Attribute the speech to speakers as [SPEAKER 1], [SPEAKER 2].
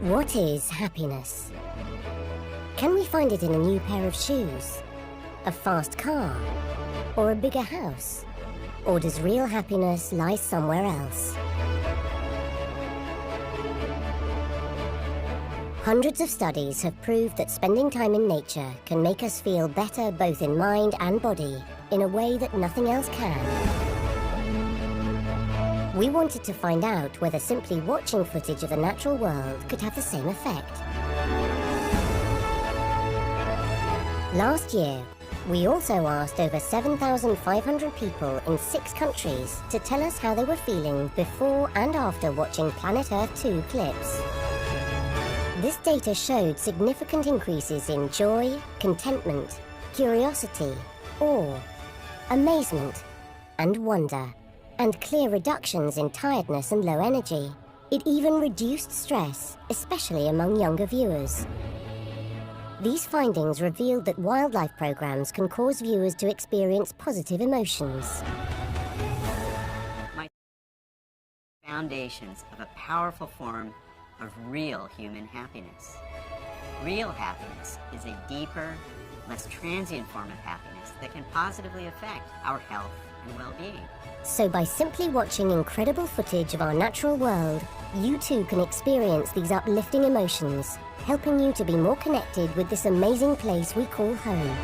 [SPEAKER 1] What is happiness? Can we find it in a new pair of shoes, a fast car, or a bigger house? Or does real happiness lie somewhere else? Hundreds of studies have proved that spending time in nature can make us feel better both in mind and body in a way that nothing else can. We wanted to find out whether simply watching footage of the natural world could have the same effect. Last year, we also asked over 7,500 people in 6 countries to tell us how they were feeling before and after watching Planet Earth 2 clips. This data showed significant increases in joy, contentment, curiosity, awe, amazement, and wonder, and clear reductions in tiredness and low energy. It even reduced stress, especially among younger viewers. These findings revealed that wildlife programs can cause viewers to experience positive emotions.
[SPEAKER 2] Foundations of a powerful form of real human happiness. Real happiness is a deeper, less transient form of happiness that can positively affect our health and well-being.
[SPEAKER 1] So by simply watching incredible footage of our natural world, you too can experience these uplifting emotions, helping you to be more connected with this amazing place we call home.